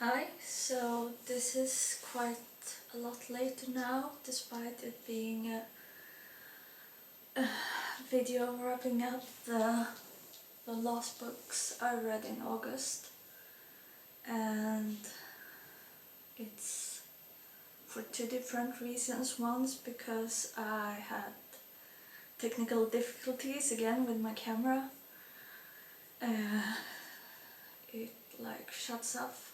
Hi, so this is quite a lot later now, despite it being a video wrapping up the last books I read in August, and it's for two different reasons. One's because I had technical difficulties again with my camera. It like shuts off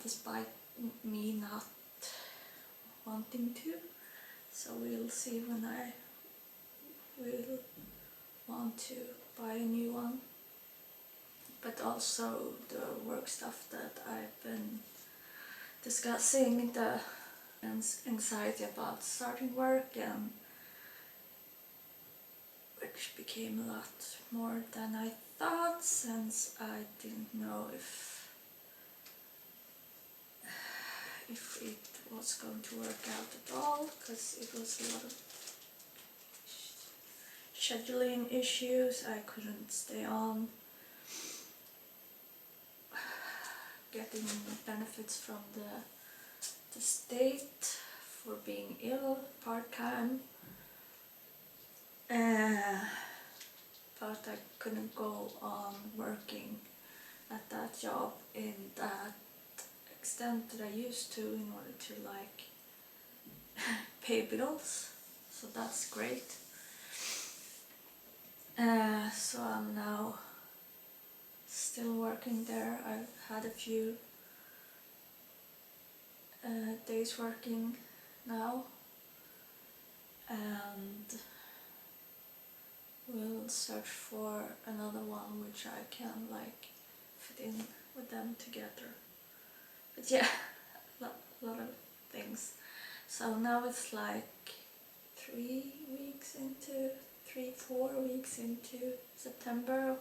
despite me not wanting to, so we'll see when I will want to buy a new one. But also the work stuff that I've been discussing, the anxiety about starting work, and which became a lot more than I thought, since I didn't know if it was going to work out at all, because it was a lot of scheduling issues. I couldn't stay on getting benefits from the state for being ill part-time, but I couldn't go on working at that job in that extent that I used to in order to like pay bills, so that's great. So I'm now still working there. I've had a few days working now, and will search for another one which I can like fit in with them together. But yeah, a lot of things. So now it's like 4 weeks into September,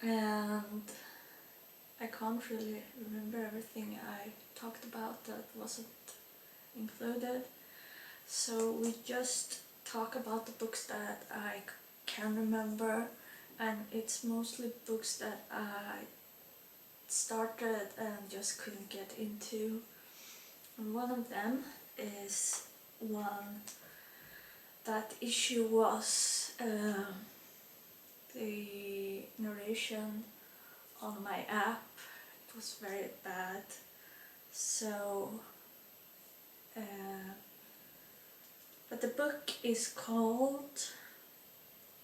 and I can't really remember everything I talked about that wasn't included. So we just talk about the books that I can remember, and it's mostly books that I started and just couldn't get into. And one of them is one that issue was the narration on my app. It was very bad, so but the book is called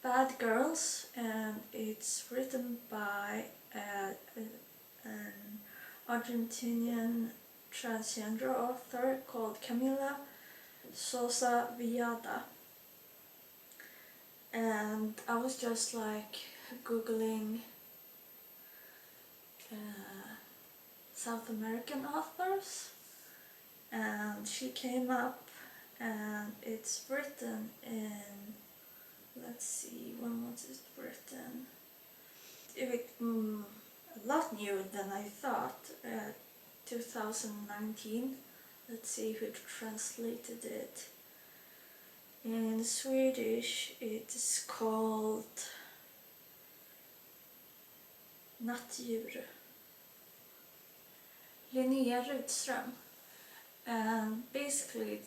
Bad Girls, and it's written by an Argentinian transgender author called Camila Sosa Villada. And I was just like googling South American authors, and she came up, and it's written in, let's see, when was it written? A lot newer than I thought, 2019. Let's see who translated it. In Swedish it's called Nattdjur, Linnea Rudström, and basically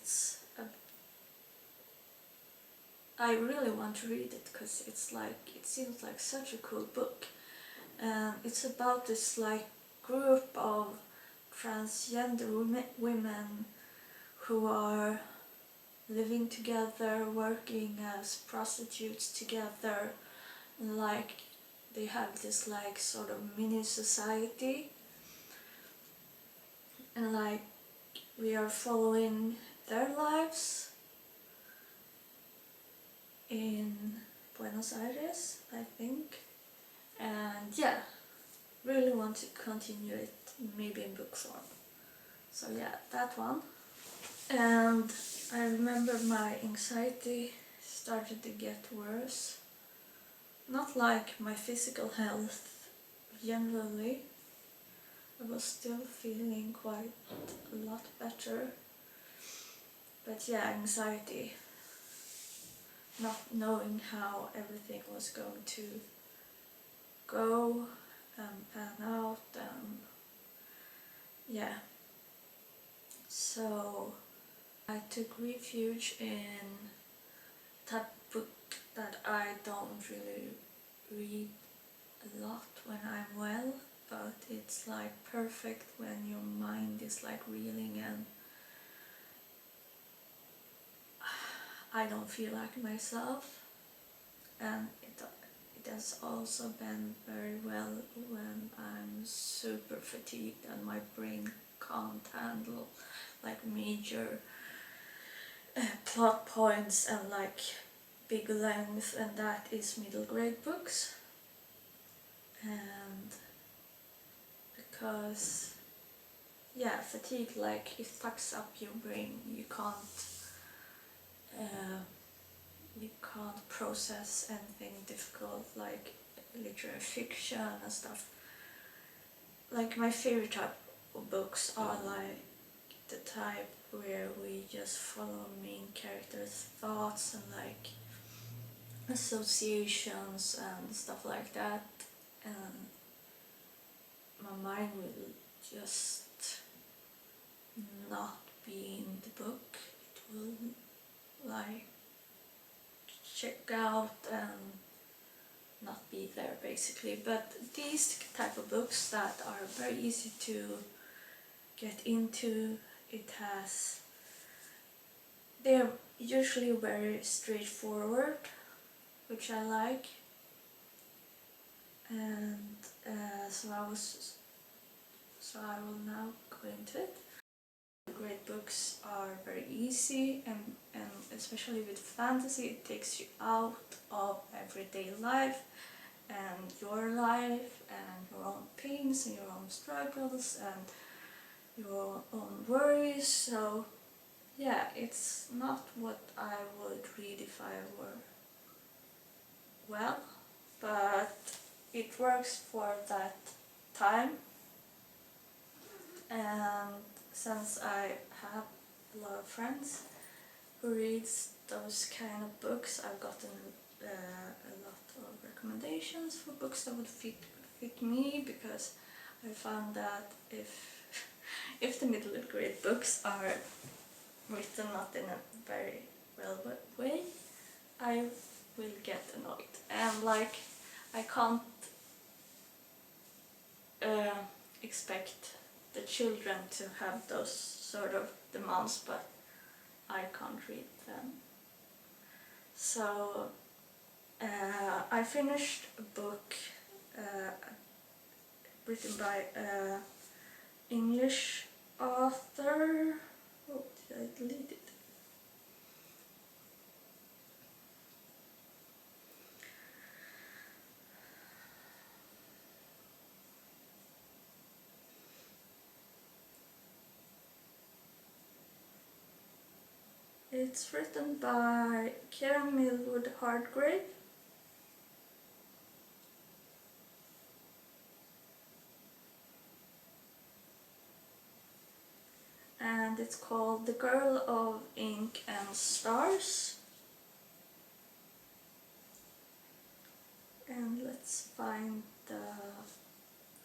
I really want to read it because it seems like such a cool book. It's about this like group of transgender women who are living together, working as prostitutes together, and like they have this like sort of mini society, and like we are following their lives in Buenos Aires, I think. And yeah, really want to continue it, maybe in book form. So yeah, that one. And I remember my anxiety started to get worse. Not like my physical health generally. I was still feeling quite a lot better. But yeah, anxiety. Not knowing how everything was going to go and pan out, and yeah. So I took refuge in that book that I don't really read a lot when I'm well, but it's like perfect when your mind is like reeling and I don't feel like myself. And it has also been very well when I'm super fatigued and my brain can't handle like major plot points and like big length, and that is middle grade books. And because yeah, fatigue, like it fucks up your brain. You can't process anything difficult like literary fiction and stuff. Like my favorite type of books are like the type where we just follow main characters' thoughts and like associations and stuff like that, and my mind will just not be in the book. It will like check out and not be there basically. But these type of books that are very easy to get into, they're usually very straightforward, which I like. And so I will now go into it. Great books are very easy, and especially with fantasy, it takes you out of everyday life and your own pains and your own struggles and your own worries. So yeah, it's not what I would read if I were well, but it works for that time. And since I have a lot of friends who reads those kind of books, I've gotten a lot of recommendations for books that would fit me, because I found that if the middle grade books are written not in a very well way, I will get annoyed. And like, I can't expect the children to have those sort of demands, but I can't read them. So I finished a book written by an English author. Oh, did I delete it? It's written by Kiran, Millwood, Hargrave. And it's called The Girl of Ink and Stars. And let's find the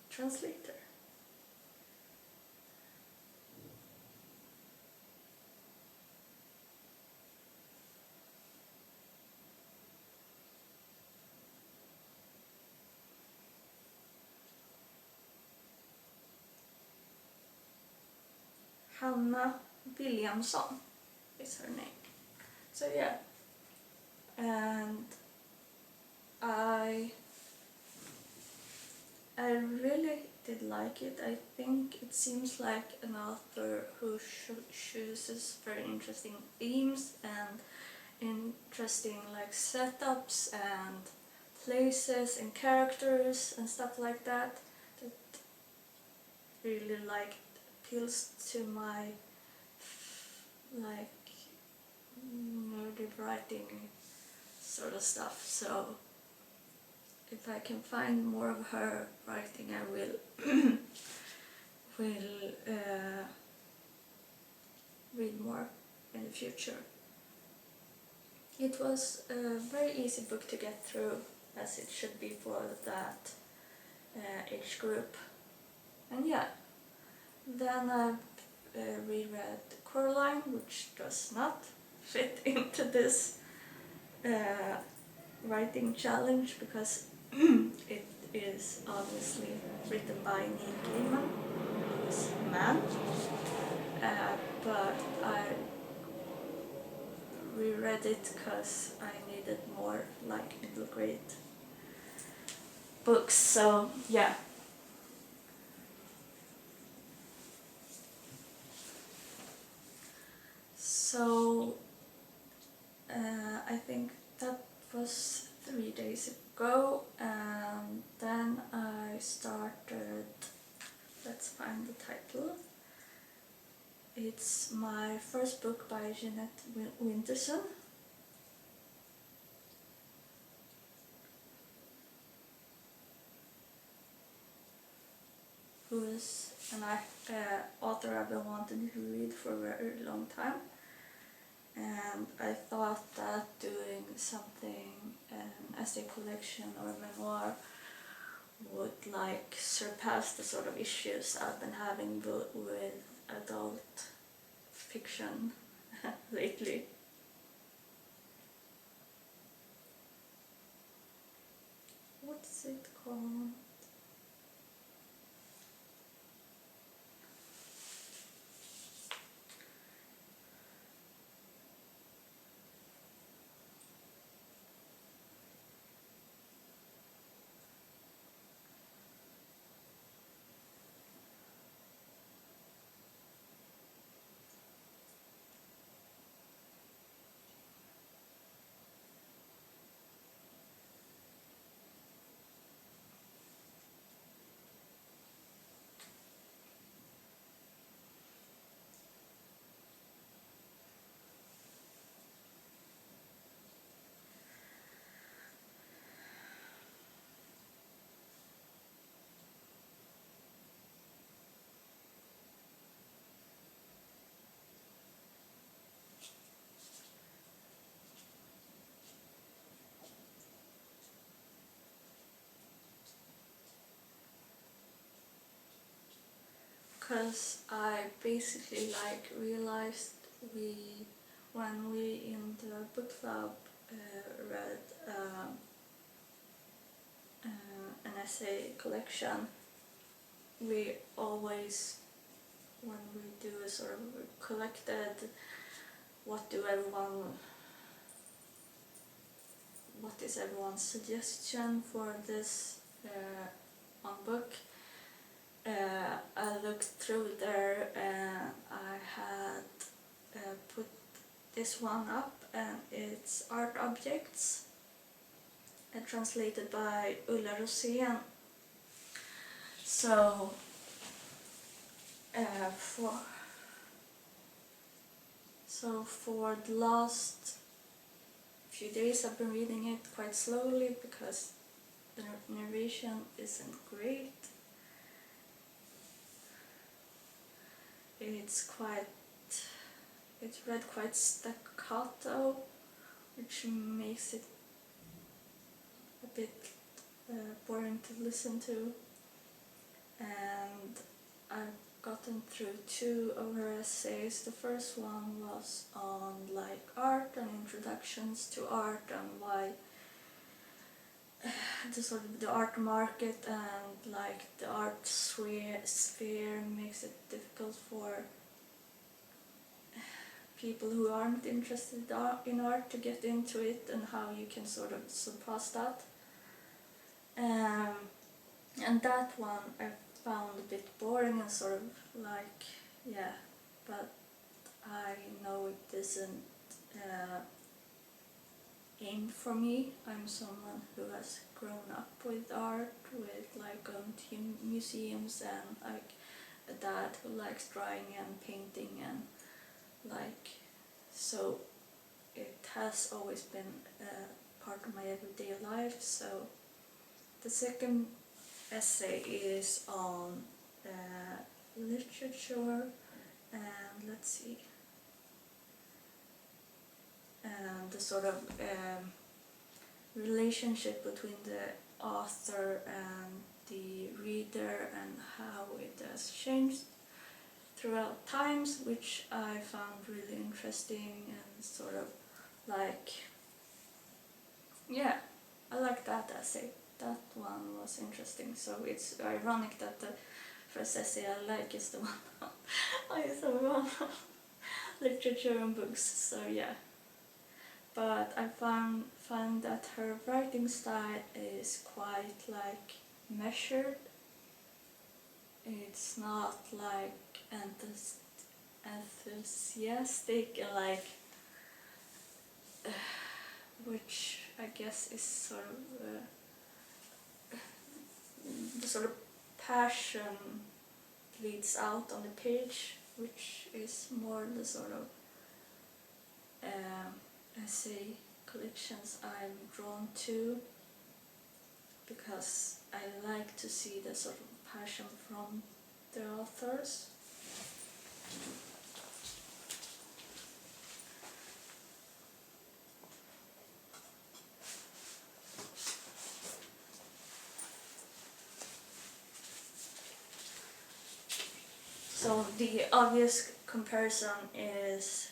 translator. Hanna Williamson is her name. So yeah, and I really did like it. I think it seems like an author who chooses very interesting themes and interesting like setups and places and characters and stuff like that. That really like appeals to my like nerdy writing sort of stuff. So if I can find more of her writing, I will read more in the future. It was a very easy book to get through, as it should be for that age group. And yeah, then I reread Coraline, which does not fit into this writing challenge because it is obviously written by Neil Gaiman, who's a man, but I reread it because I needed more like middle grade books, so yeah. So I think that was 3 days ago, and then I started, let's find the title. It's my first book by Jeanette Winterson. Who is an author I've been wanting to read for a very long time. And I thought that doing something, an essay collection or a memoir, would like surpass the sort of issues I've been having with adult fiction lately. What's it called? Because I basically like realized when we in the book club read an essay collection, we always, when we do a sort of collected what is everyone's suggestion for this on book, I looked through there and I had put this one up, and it's Art Objects, translated by Ulla Rosén. So for the last few days I've been reading it quite slowly because the narration isn't great. It's read quite staccato, which makes it a bit boring to listen to. And I've gotten through 2 of her essays. The first one was on like art and introductions to art and why the sort of the art market and like the art sphere makes it difficult for people who aren't interested in art to get into it, and how you can sort of surpass that. And that one I found a bit boring and sort of like, yeah, but I know it isn't aimed for me. I'm someone who has grown up with art, with like going to museums, and like a dad who likes drawing and painting, and like, so it has always been part of my everyday life. So the second essay is on literature, and let's see, and the sort of relationship between the author and the reader and how it has changed throughout times, which I found really interesting and sort of like, yeah, I like that essay. That one was interesting. So it's ironic that the first essay I like is the one I on literature and books. So yeah, but I find that her writing style is quite like measured. It's not like enthusiastic and like which I guess is sort of the sort of passion bleeds out on the page, which is more the sort of essay collections I'm drawn to, because I like to see the sort of passion from the authors. So the obvious comparison is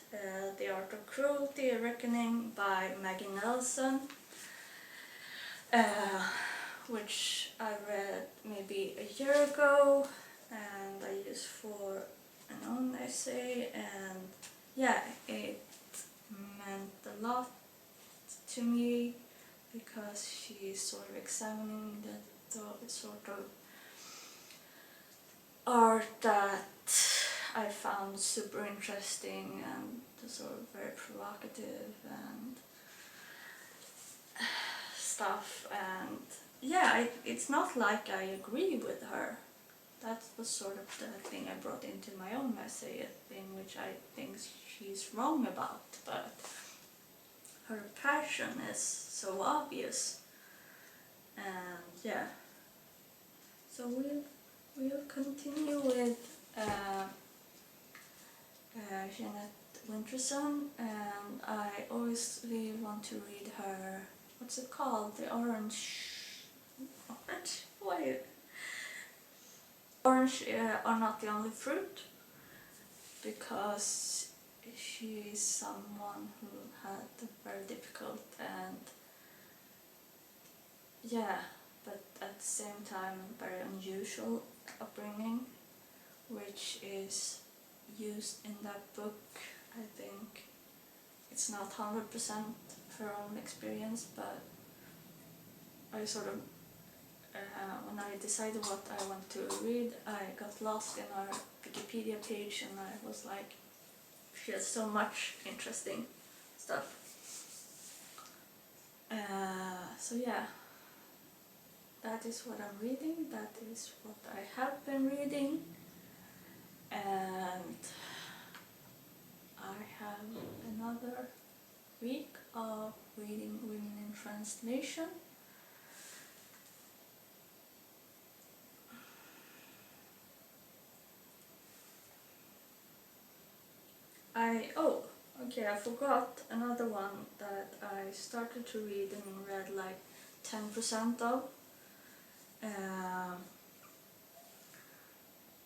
The Art of Cruelty, A Reckoning by Maggie Nelson, which I read maybe a year ago and I used for an own essay, and yeah, it meant a lot to me because she's sort of examining the sort of art that I found super interesting and sort of very provocative and stuff, and yeah, it's not like I agree with her. That was sort of the thing I brought into my own essay, a thing which I think she's wrong about, but her passion is so obvious, and yeah. So we'll continue with Jeanette Winterson, and I always really want to read her, what's it called? The Orange, wait. Orange Are Not the Only Fruit, because she is someone who had a very difficult and yeah, but at the same time very unusual upbringing, which is used in that book. I think it's not 100% her own experience, but I sort of when I decided what I want to read, I got lost in our Wikipedia page and I was like, she has so much interesting stuff. So yeah, that is what I'm reading, that is what I have been reading, and I have another week of reading Women in Translation. I forgot another one that I started to read and read like 10% of,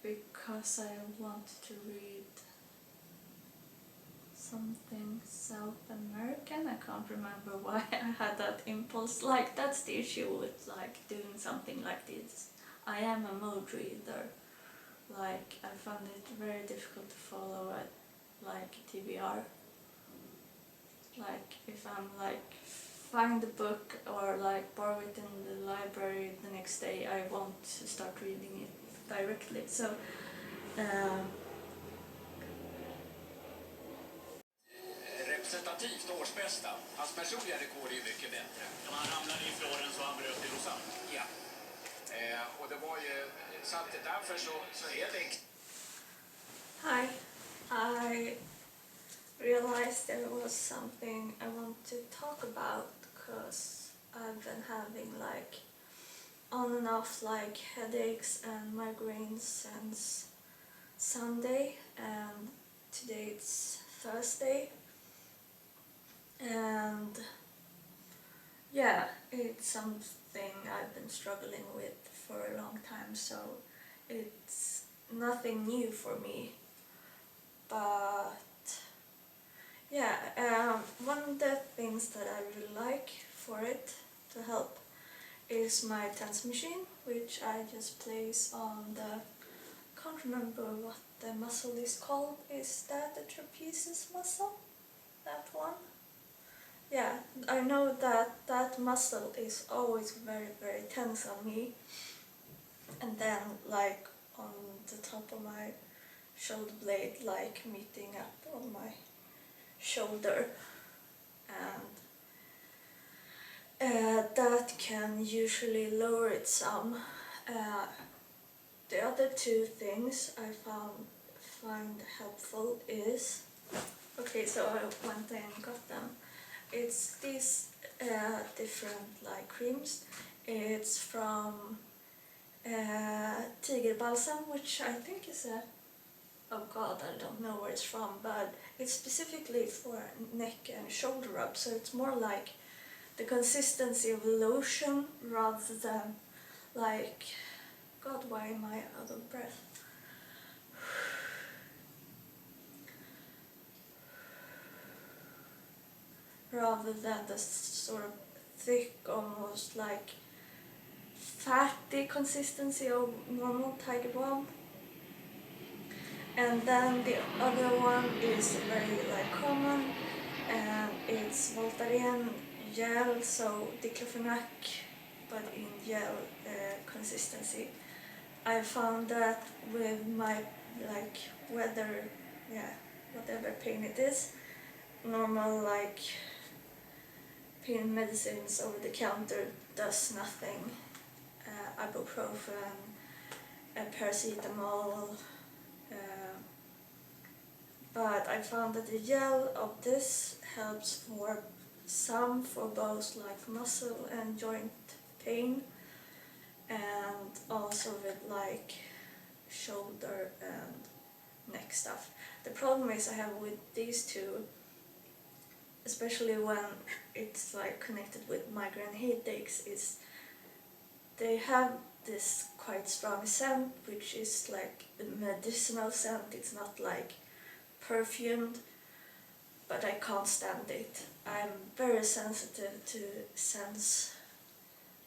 because I wanted to read something South American. I can't remember why I had that impulse. Like, that's the issue with like doing something like this. I am a mode reader. Like, I found it very difficult to follow it, like TBR. Like, if I'm like find the book or like borrow it in the library the next day, I won't start reading it directly. So representativt årsbästa. Hans personliga rekord är ju mycket bättre. Han ramlade i Florens och han bröt i Lausanne. Ja. Och det var ju samtidigt därför så är det... Hi, I realized there was something I want to talk about, because I've been having like on and off like headaches and migraines since Sunday, and today it's Thursday, and yeah, it's something I've been struggling with for a long time, so it's nothing new for me. But yeah, one of the things that I really like for it to help is my tense machine, which I just place on the, can't remember what the muscle is called. Is that the trapezius muscle? That one? Yeah, I know that that muscle is always very tense on me, and then like on the top of my shoulder blade, like meeting up on my shoulder, and that can usually lower it some. The other two things I find helpful is, okay, so I went and got them. It's these different like creams. It's from Tiger Balsam, which I think is a, oh god, I don't know where it's from, but it's specifically for neck and shoulder rub, so it's more like the consistency of lotion rather than like, god, why am I out of breath? Rather than the sort of thick, almost like fatty consistency of normal Tiger Balm. And then the other one is very like common, and it's Voltaren gel, so diclofenac, but in gel consistency. I found that with my like weather, yeah, whatever pain it is, normal like pain medicines over the counter does nothing. Ibuprofen, paracetamol, but I found that the gel of this helps for some, for both like muscle and joint pain, and also with like shoulder and neck stuff. The problem is I have with these two, especially when it's like connected with migraine headaches, is they have this quite strong scent, which is like a medicinal scent. It's not like perfumed, but I can't stand it. I'm very sensitive to scents.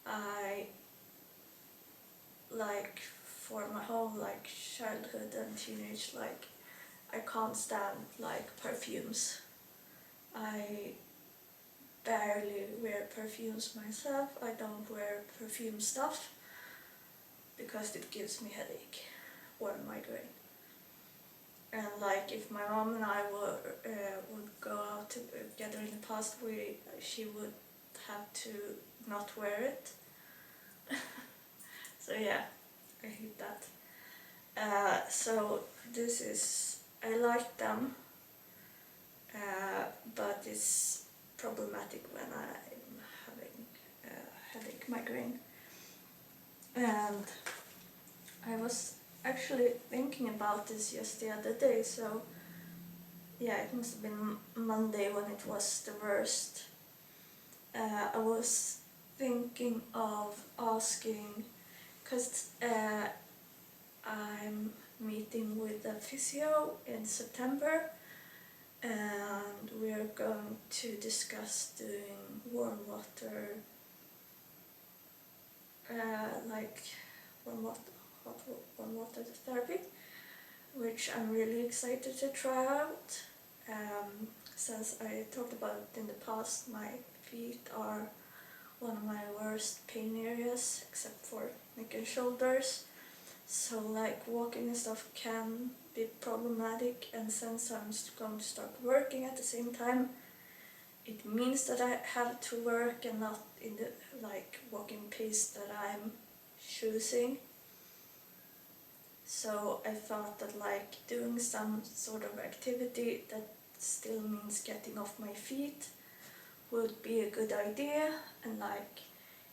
I like for my whole like childhood and teenage, like I can't stand like perfumes. I barely wear perfumes myself. I don't wear perfume stuff because it gives me headache or migraine. And like if my mom and I would go out together in the past, she would have to not wear it. So yeah, I hate that. So this is, I like them, but it's problematic when I'm having headache, migraine. And I was actually thinking about this just the other day, so yeah, it must have been Monday when it was the worst. I was thinking of asking, because I'm meeting with a physio in September, and we're going to discuss doing warm water, like warm water therapy, which I'm really excited to try out. Since I talked about it in the past, my feet are one of my worst pain areas, except for neck and shoulders. So like walking and stuff can be problematic, and since I'm going to start working at the same time, it means that I have to work and not in the like walking pace that I'm choosing. So I thought that like doing some sort of activity that still means getting off my feet would be a good idea, and like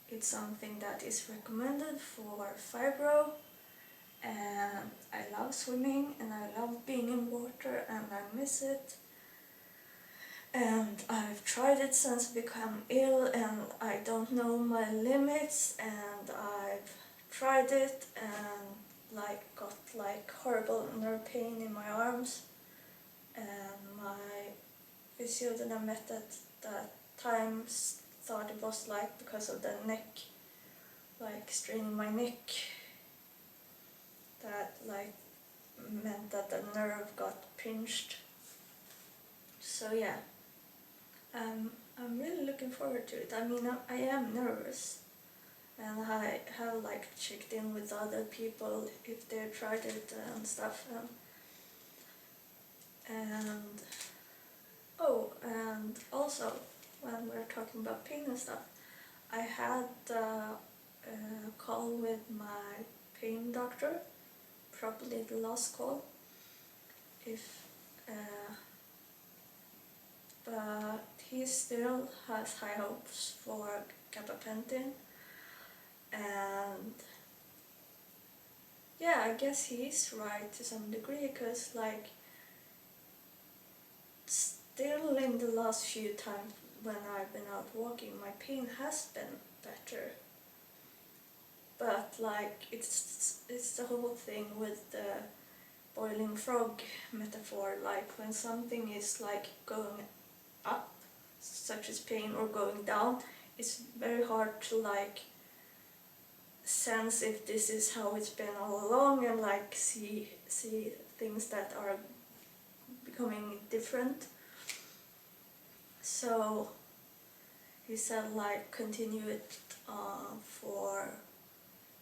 it's something that is recommended for fibro, and I love swimming and I love being in water and I miss it. And I've tried it since I became ill, and I don't know my limits, and I've tried it and like got like horrible nerve pain in my arms, and my physio that I met at that time thought it was like because of the neck, like straining my neck, that like meant that the nerve got pinched. So yeah, I'm really looking forward to it. I mean, I am nervous, and I have like checked in with other people if they tried it and stuff. And oh, and also when we're talking about pain and stuff, I had a call with my pain doctor, probably the last call. But he still has high hopes for gabapentin, and yeah, I guess he's right to some degree, because like still in the last few times when I've been out walking, my pain has been better. But like it's the whole thing with the boiling frog metaphor, like when something is like going up, such as pain, or going down, it's very hard to like sense if this is how it's been all along, and like see things that are becoming different. So he said like continue it for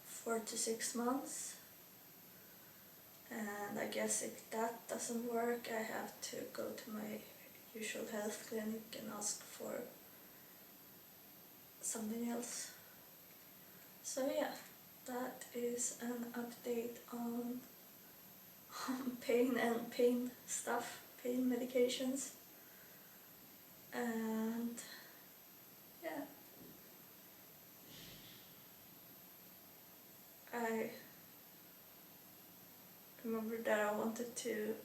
4 to 6 months, and I guess if that doesn't work, I have to go to my usual health clinic and ask for something else. So yeah, that is an update on pain and pain stuff, pain medications. And yeah, I remember that I wanted to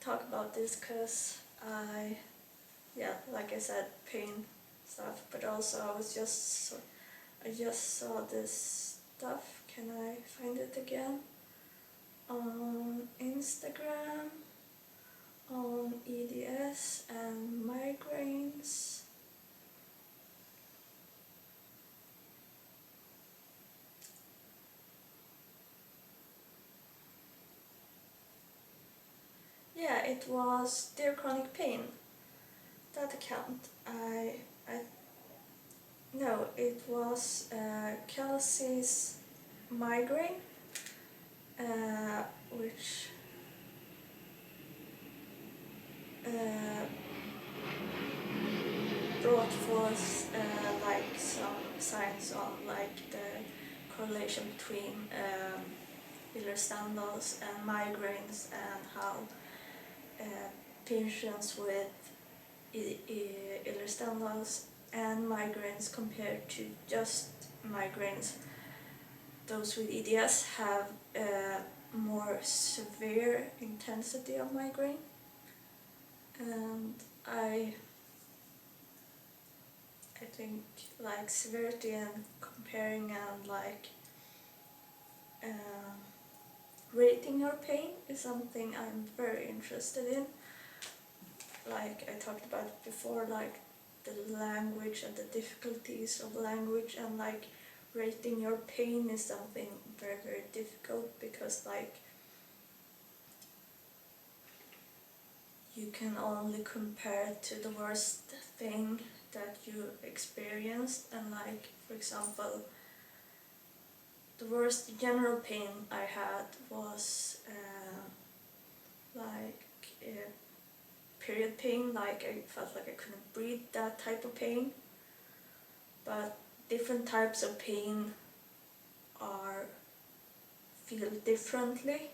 talk about this because like I said, pain stuff, but also I just saw this stuff. Can I find it again? On Instagram, on EDS and migraines. Yeah, it was Dear Chronic Pain, that account. No, it was Kelsey's migraine, which brought forth like some signs on like the correlation between Ehlers-Danlos and migraines, and how patients with Ehlers-Danlos and migraines compared to just migraines, those with EDS have more severe intensity of migraine. And I think like severity and comparing and like rating your pain is something I'm very interested in. Like I talked about before, like the language and the difficulties of language, and like rating your pain is something very, very difficult, because like you can only compare it to the worst thing that you experienced, and like for example, the worst general pain I had was period pain, like I felt like I couldn't breathe, that type of pain. But different types of pain feel differently.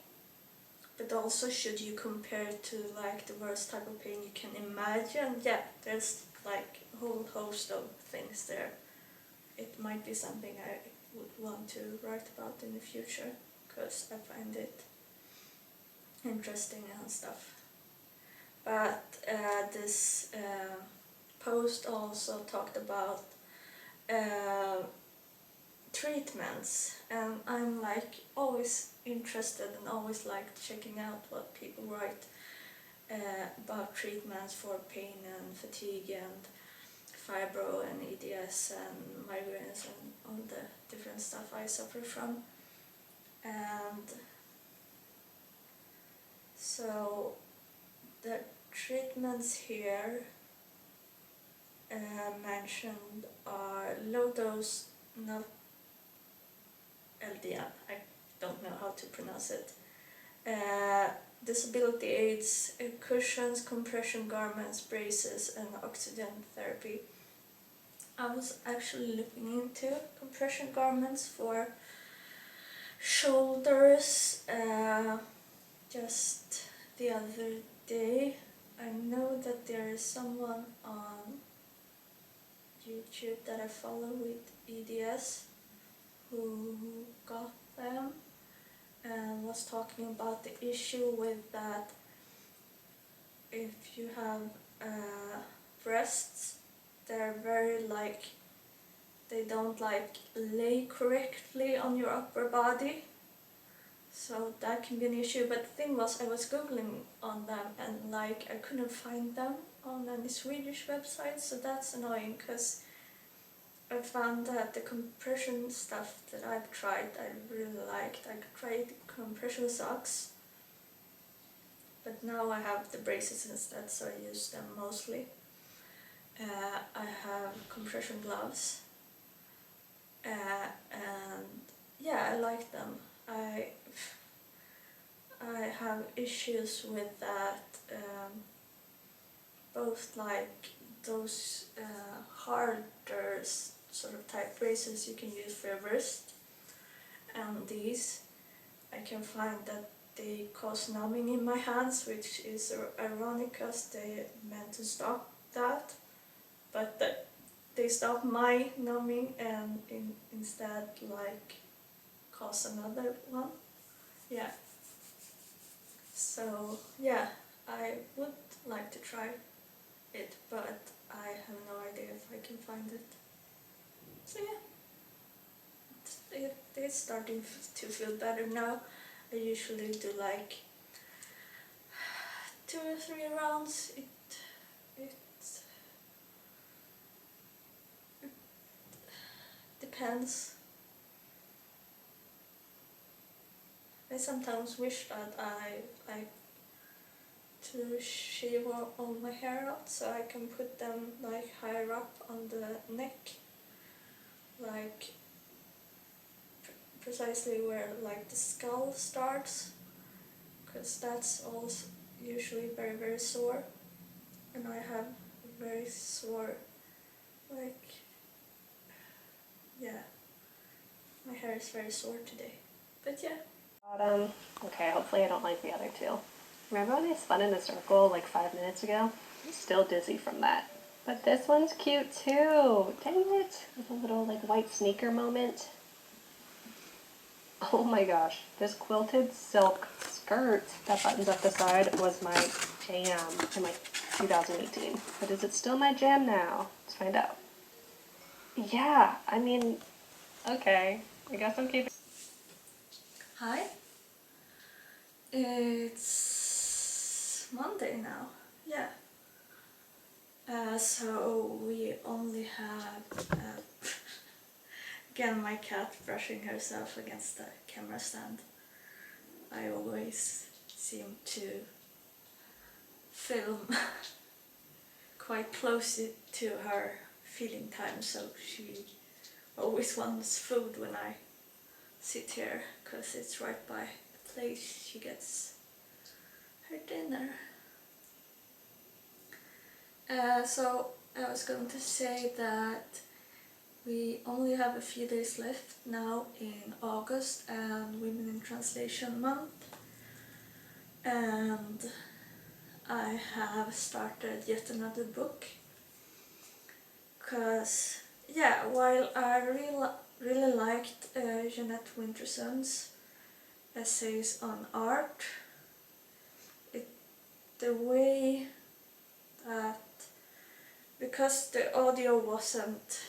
But also, should you compare it to like the worst type of pain you can imagine, yeah, there's like a whole host of things there. It might be something I would want to write about in the future, because I find it interesting and stuff. But this post also talked about treatments, and I'm like always interested and always liked checking out what people write about treatments for pain and fatigue and fibro and EDS and migraines and all the different stuff I suffer from. And so the treatments here mentioned are low dose, not LDN, I don't know how to pronounce it, disability aids, cushions, compression garments, braces, and oxygen therapy. I was actually looking into compression garments for shoulders just the other day. I know that there is someone on YouTube that I follow with EDS who got them and was talking about the issue with that if you have breasts, they're very like, they don't like lay correctly on your upper body, so that can be an issue. But the thing was, I was googling on them and like I couldn't find them on any Swedish websites, so that's annoying because I found that the compression stuff that I've tried I really liked. I tried compression socks, but now I have the braces instead, so I use them mostly. I have compression gloves, and yeah, I like them. I have issues with that, both like those harder sort of type braces you can use for your wrist, and these I can find that they cause numbing in my hands, which is ironic because they meant to stop that, but they stop my numbing and instead like cause another one. Yeah. So yeah, I would like to try it, but I have no idea if I can find it. So yeah, it's starting to feel better now. I usually do like 2 or 3 rounds. It depends. I sometimes wish that I like to shave all my hair out so I can put them like higher up on the neck, like precisely where like the skull starts, because that's also usually very, very sore, and I have very sore, like, yeah, my hair is very sore today, but yeah. Bottom. Okay, hopefully I don't like the other two. Remember when I spun in a circle like 5 minutes ago? I'm still dizzy from that. But this one's cute too. Dang it. With a little like white sneaker moment. Oh my gosh. This quilted silk skirt that buttons up the side was my jam in like 2018. But is it still my jam now? Let's find out. Yeah, I mean, okay. I guess I'm keeping... Hi. It's Monday now, yeah. So we only have, again, my cat brushing herself against the camera stand. I always seem to film quite close to her feeding time, so she always wants food when I sit here, because it's right by the place she gets her dinner. So I was going to say that we only have a few days left now in August and Women in Translation Month, and I have started yet another book, because yeah, while I really liked Jeanette Winterson's essays on art, the way that, because the audio wasn't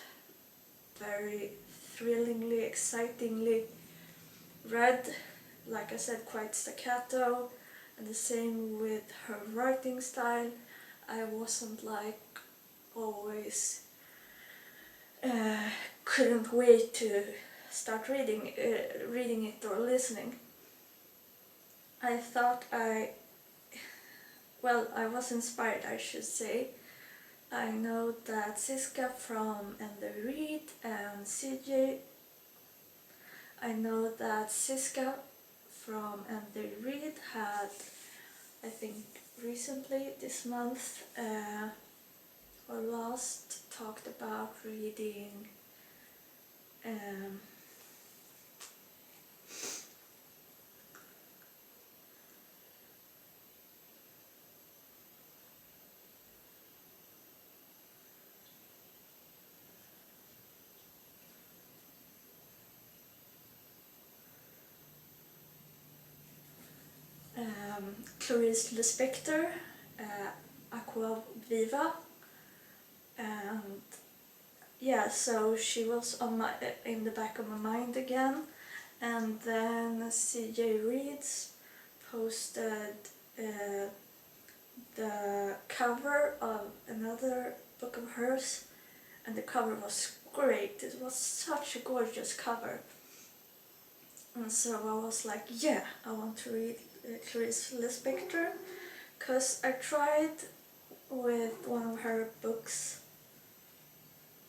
very thrillingly, excitingly read. Like I said, quite staccato, and the same with her writing style. I wasn't like always couldn't wait to start reading it or listening. I thought I was inspired, I should say. I know that Siska from And They Read and CJ, I know that Siska from And They Read had, I think recently this month or last, talked about reading Clarice Lispector, Aqua, Viva, and yeah, so she was on in the back of my mind again. And then CJ Reads posted the cover of another book of hers, and the cover was great. It was such a gorgeous cover. And so I was like, yeah, I want to read Clarice Lispector, because I tried with one of her books,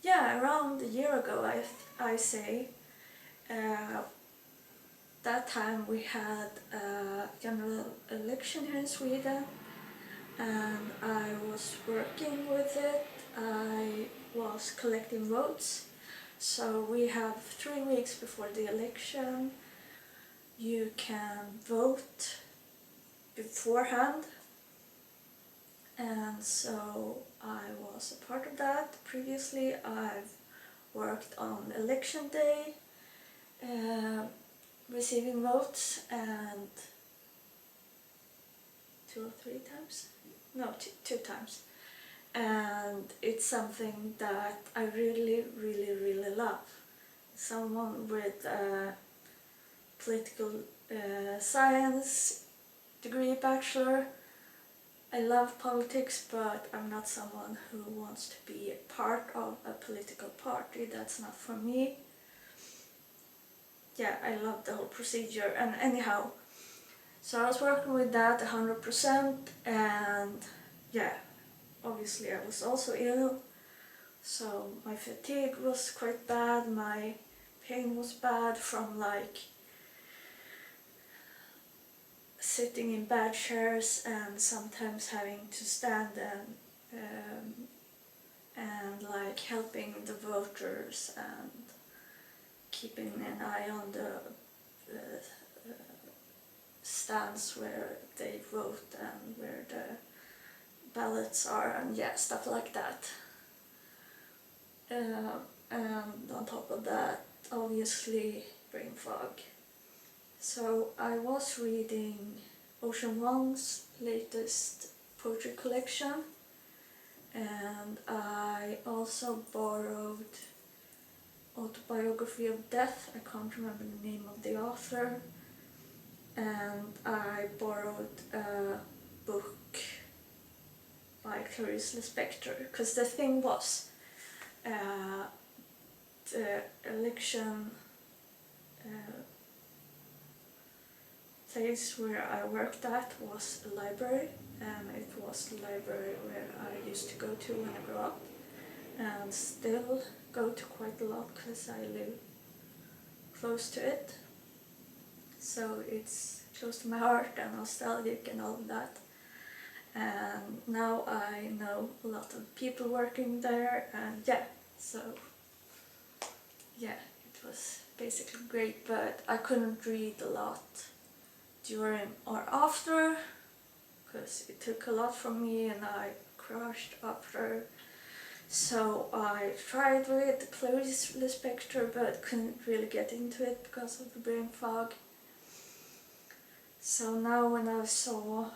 around a year ago, I say. That time we had a general election here in Sweden, and I was working with it. I was collecting votes. So we have 3 weeks before the election. You can vote beforehand, and so I was a part of that. Previously I've worked on election day, receiving votes, and 2 or 3 times? No, 2 times. And it's something that I really, really, really love. Someone with a political science degree, bachelor. I love politics, but I'm not someone who wants to be a part of a political party. That's not for me. Yeah, I love the whole procedure, and anyhow, so I was working with that 100%, and yeah, obviously I was also ill, so my fatigue was quite bad, my pain was bad from like sitting in bad chairs and sometimes having to stand and like helping the voters and keeping an eye on the stands where they vote and where the ballots are, and yeah, stuff like that. And on top of that, obviously, brain fog. So I was reading Ocean Vuong's latest poetry collection, and I also borrowed Autobiography of Death. I can't remember the name of the author. And I borrowed a book by Clarice Lispector, because the thing was, the election place where I worked at was a library, and it was the library where I used to go to when I grew up, and still go to quite a lot because I live close to it. So it's close to my heart and nostalgic and all of that. And now I know a lot of people working there, and yeah, so yeah, it was basically great, but I couldn't read a lot during or after, because it took a lot from me and I crashed after. So I tried with Clarice Lispector, but couldn't really get into it because of the brain fog. So now when I saw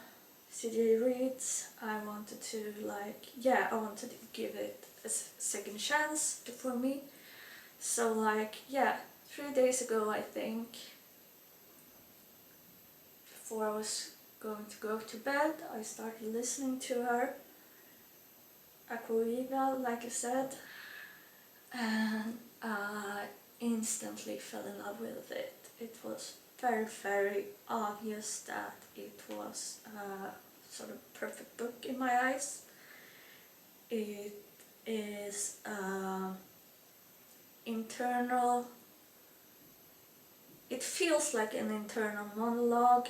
CJ Reads, I wanted to I wanted to give it a second chance for me. So like, yeah, 3 days ago I think, before I was going to go to bed, I started listening to her, Aqua, Viva, like I said, and I instantly fell in love with it. It was very, very obvious that it was a sort of perfect book in my eyes. It is internal, it feels like an internal monologue,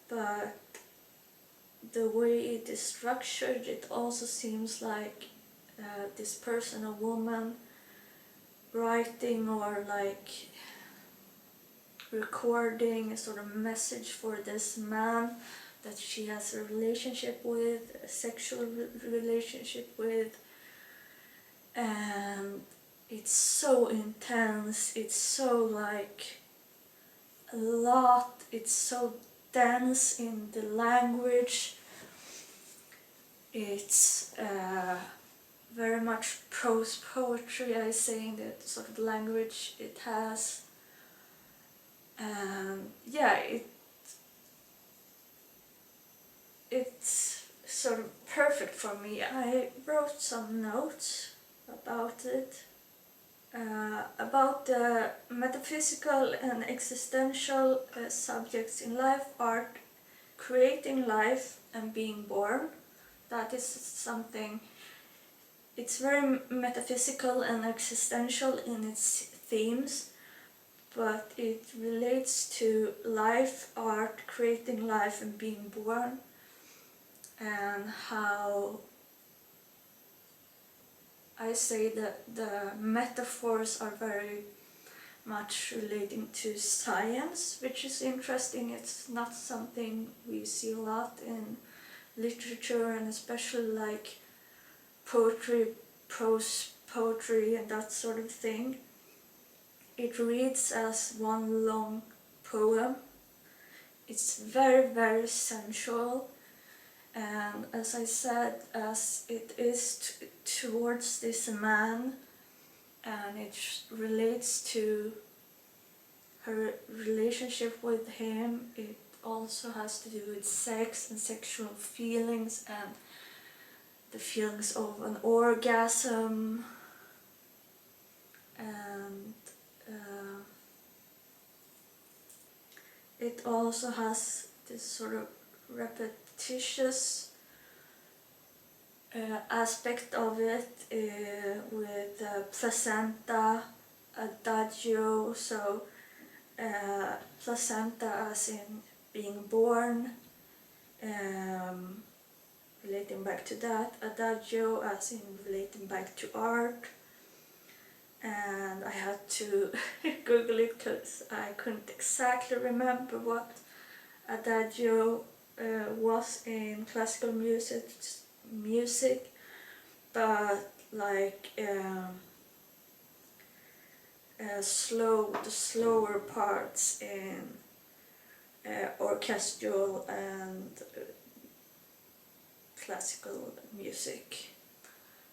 but the way it is structured, it also seems like this person, a woman, writing or like recording a sort of message for this man that she has a relationship with, a sexual relationship with, and it's so intense, it's so like a lot, it's so dense in the language, it's very much prose poetry, I say, in the sort of language it has. Yeah, it's sort of perfect for me. I wrote some notes about it, about the metaphysical and existential subjects in life, art, creating life and being born. That is something, it's very metaphysical and existential in its themes, but it relates to life, art, creating life and being born, and how I say that the metaphors are very much relating to science, which is interesting. It's not something we see a lot in literature, and especially like poetry, prose poetry and that sort of thing. It reads as one long poem. It's very, very sensual, and as I said, as it is towards this man, and it relates to her relationship with him, it also has to do with sex and sexual feelings and the feelings of an orgasm, and it also has this sort of repetitious aspect of it, with placenta, adagio, so placenta as in being born, relating back to that, adagio as in relating back to art, and I had to Google it because I couldn't exactly remember what adagio was in classical music, but like the slower parts in orchestral and classical music.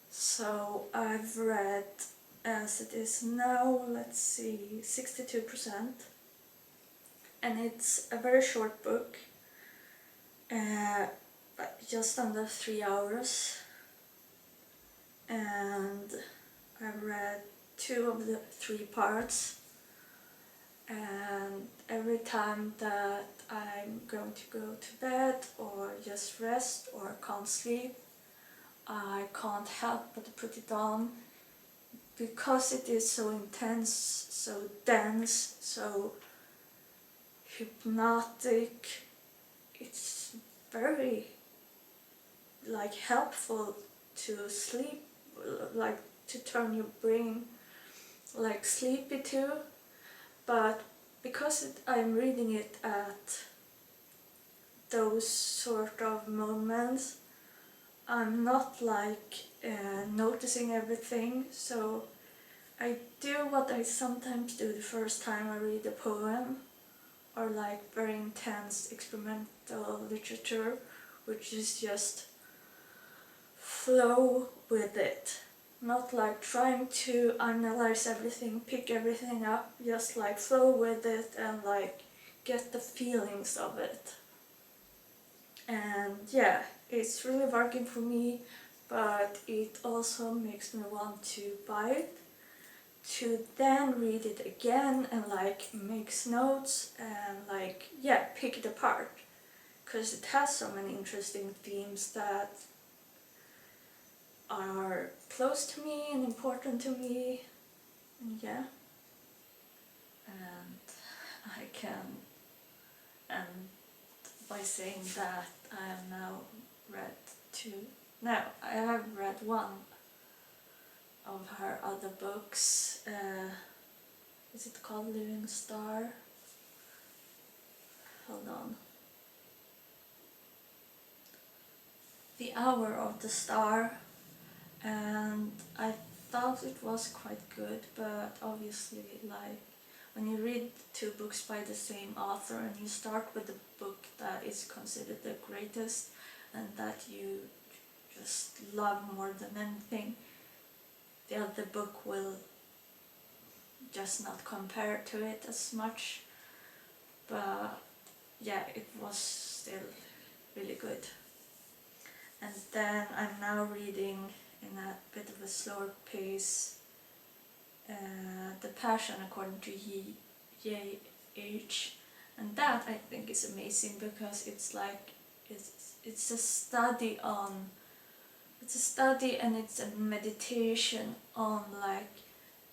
So I've read, as it is now, let's see, 62%, and it's a very short book, just under 3 hours, and I read 2 of the 3 parts, and every time that I'm going to go to bed or just rest or can't sleep, I can't help but to put it on, because it is so intense, so dense, so hypnotic. It's very like helpful to sleep, like to turn your brain like sleepy too, but because I'm reading it at those sort of moments, I'm not like noticing everything, so I do what I sometimes do the first time I read a poem, or like very intense experimental literature, which is just flow with it. not like trying to analyze everything, pick everything up, just like flow with it and like get the feelings of it. And yeah, it's really working for me, but it also makes me want to buy it, to then read it again and like makes notes and like, yeah, pick it apart, because it has so many interesting themes that are close to me and important to me. And yeah, and I can, and by saying that, I have now read I have read one of her other books. Is it called Living Star? Hold on. The Hour of the Star. And I thought it was quite good, but obviously, like, when you read two books by the same author and you start with the book that is considered the greatest and that you just love more than anything, the other book will just not compare to it as much. But yeah, it was still really good. And then I'm now reading in a bit of a slower pace The Passion According to J.H. And that I think is amazing, because it's like it's a study and it's a meditation on like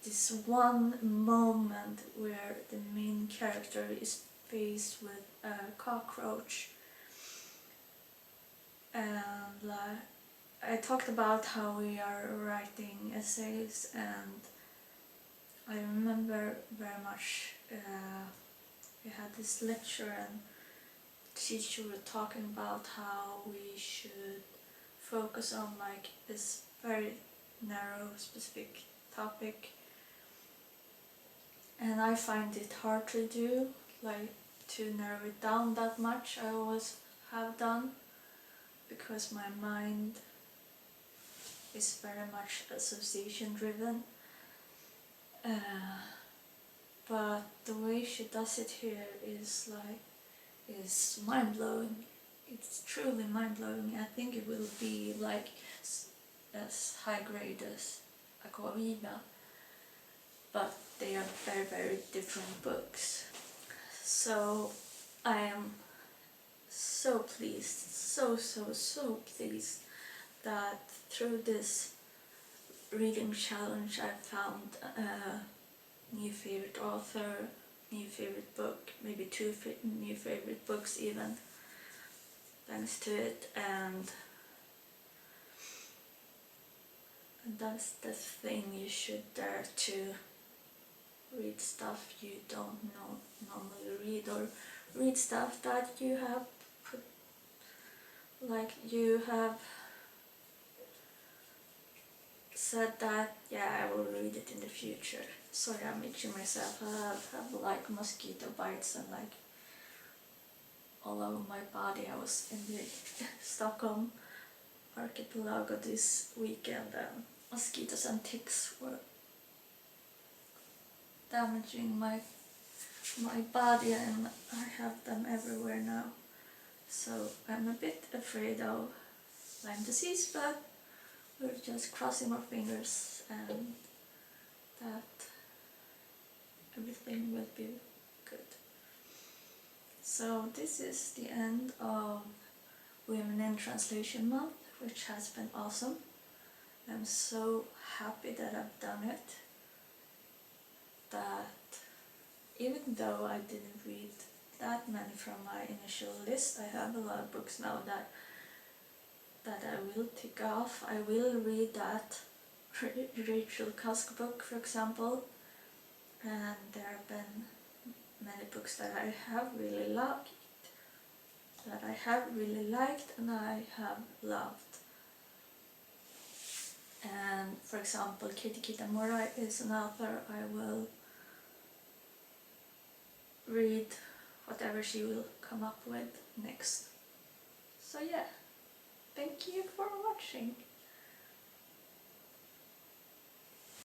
this one moment where the main character is faced with a cockroach. And like, I talked about how we are writing essays, and I remember very much we had this lecture and the teacher were talking about how we should focus on like this very narrow specific topic, and I find it hard to do, like to narrow it down that much. I always have done, because my mind is very much association driven. But the way she does it here is mind blowing. It's truly mind blowing. I think it will be like as high grade as Aqua, Viva, but they are very, very different books. So I am so pleased, so pleased that through this reading challenge I found a new favorite author, new favorite book, maybe two new favorite books even, thanks to it. And that's the thing, you should dare to read stuff you don't normally read, or read stuff that you have said that, yeah, I will read it in the future. Sorry, I'm itching myself. I have like mosquito bites and like all over my body. I was in the Stockholm archipelago this weekend, and mosquitoes and ticks were damaging my body, and I have them everywhere now. So I'm a bit afraid of Lyme disease, but we're just crossing our fingers and that everything will be good. So this is the end of Women in Translation Month, which has been awesome. I'm so happy that I've done it. That even though I didn't read that many from my initial list, I have a lot of books now that I will tick off. I will read that Rachel Cusk book, for example, and there have been many books that I have really liked, and I have loved. And for example, Kitty Kitamura is an author I will read whatever she will come up with next. So yeah, thank you for watching.